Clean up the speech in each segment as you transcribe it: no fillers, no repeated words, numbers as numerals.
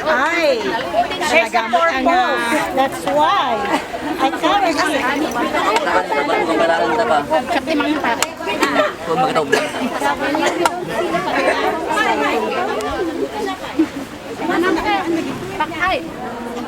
Ay, nagamit ang that's why. I covered it. Nakakataban kung kailangan na ba? Kapti mga pare. Kung magkataw. Pakay.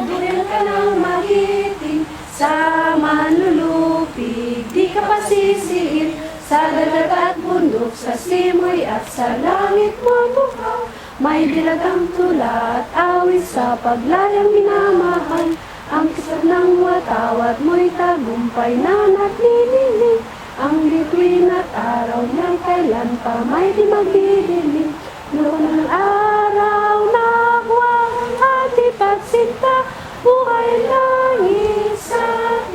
Bumili ka ng magiting sa manlulupig, di ka pasisiin sa dagat at bundok, sa simoy at sa langit mo buhaw. May dilagang tula at awit sa paglayang minamahal, ang kisap ng watawat mo'y tagumpay na naglililing. Ang bituin at araw niyang kailan pa may di magdidilim. Noon ang araw na huwag ating pagsinta, buhay langit sa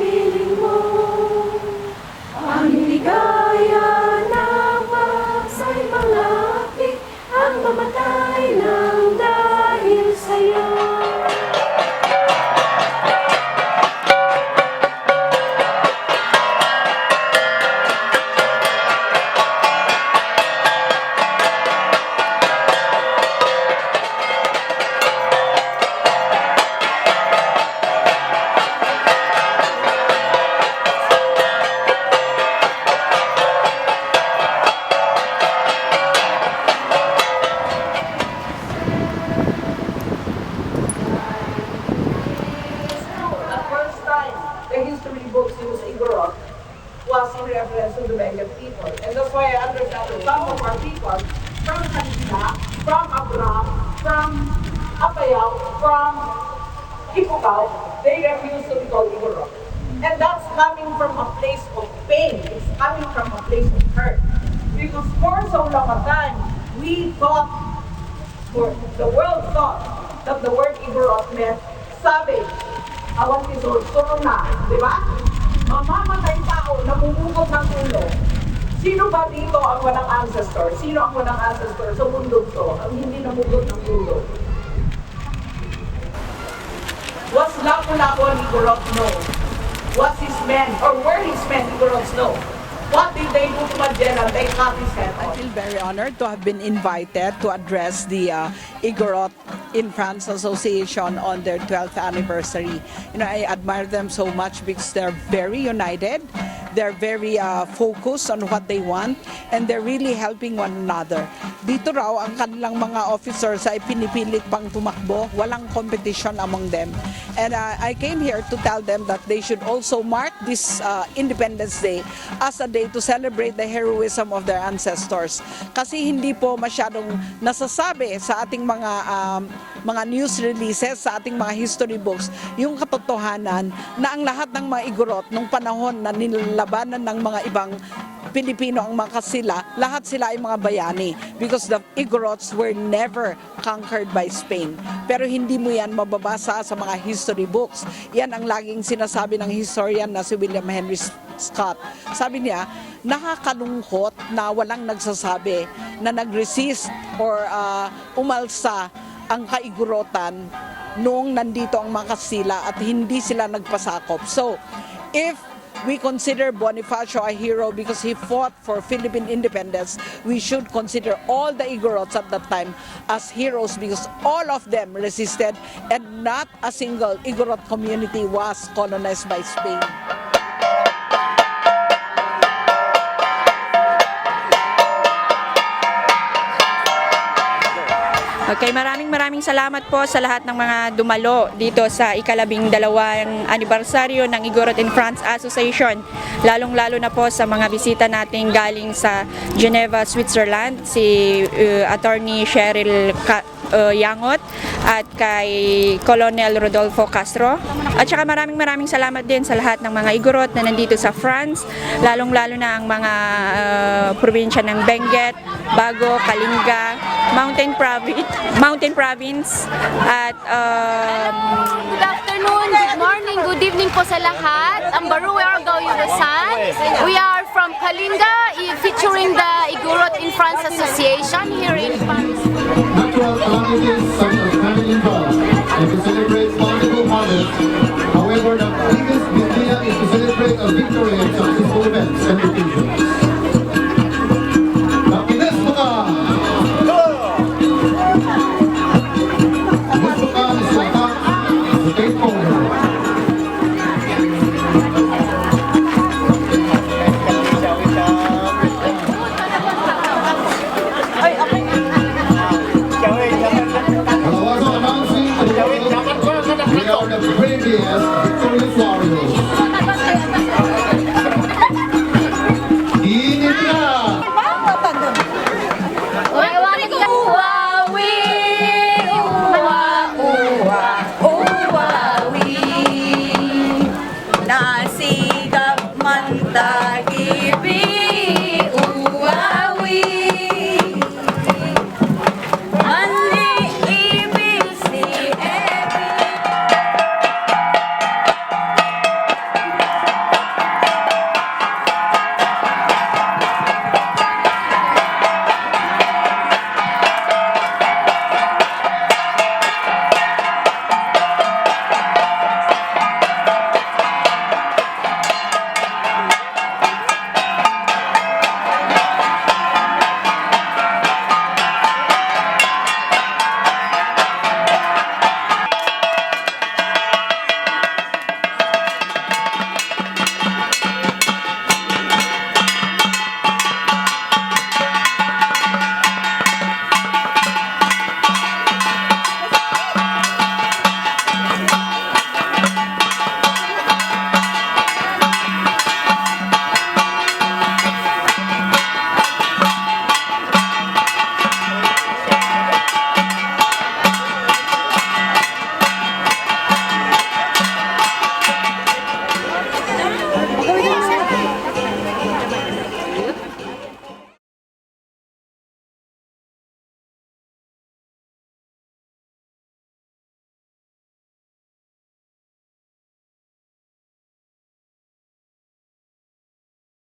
piling mo. Ang ligaya na masay mga api, ang mamatay ng dahil sa'yo. Was in reference to the Bengal people. And that's why I understand that some of our people from Kanila, from Abram, from Apayao, from Ipugao, they refuse to be called Igorot. And that's coming from a place of pain. It's coming from a place of hurt. Because for so long a time, we thought, or the world thought, that the word Igorot meant savage. Awan kisor, suruna, di ba? Mamamatay tao, namumukot ng ulo. Sino ba dito ang walang ancestor? Sino ang walang ancestor sa mundong to? Ang hindi namukot ng ulo. Was Lapu-Lapu and Igorot know? Was his men, or were his men Igorots know? What did they do to Magellan? They cut his head I off. feel very honored to have been invited to address the Igorot in France Association on their 12th anniversary. You know, I admire them so much because they're very united, they're very focused on what they want, and they're really helping one another. Dito raw, ang kanilang mga officers ay pinipilit pang tumakbo, walang competition among them. And I came here to tell them that they should also mark this Independence Day as a day to celebrate the heroism of their ancestors. Kasi hindi po masyadong nasasabi sa ating mga news releases, sa ating mga history books, yung katotohanan na ang lahat ng mga Igorot nung panahon na nilalabanan ng mga ibang Pilipino ang mga sila, lahat sila ay mga bayani because the Igorots were never conquered by Spain. Pero hindi mo yan mababasa sa mga history books. Yan ang laging sinasabi ng historian na si William Henry Scott. Sabi niya, nakakalungkot na walang nagsasabi na nag-resist or umalsa ang kaigurotan noong nandito ang mga Kastila at hindi sila nagpasakop. So, if we consider Bonifacio a hero because he fought for Philippine independence, we should consider all the Igorots at that time as heroes because all of them resisted and not a single Igorot community was colonized by Spain. Okay, maraming salamat po sa lahat ng mga dumalo dito sa ika-12 anibersaryo ng Igorot in France Association. Lalong-lalo na po sa mga bisita nating galing sa Geneva, Switzerland, si Attorney Cheryl Yangot at kay Colonel Rodolfo Castro. At saka maraming salamat din sa lahat ng mga Igorot na nandito sa France, lalong-lalo na ang mga probinsya ng Benguet, Bago, Kalinga, Mountain Province at Good afternoon, good morning, good evening po sa lahat. Ang Baruwe Argao Yudasan. We are from Kalinga, featuring the Igorot in France Association here in France. Natural calamities such as famine involved and to celebrate multiple harvests. However, the biggest idea is to celebrate a victory and successful events and occasions. Happiness mga! MTS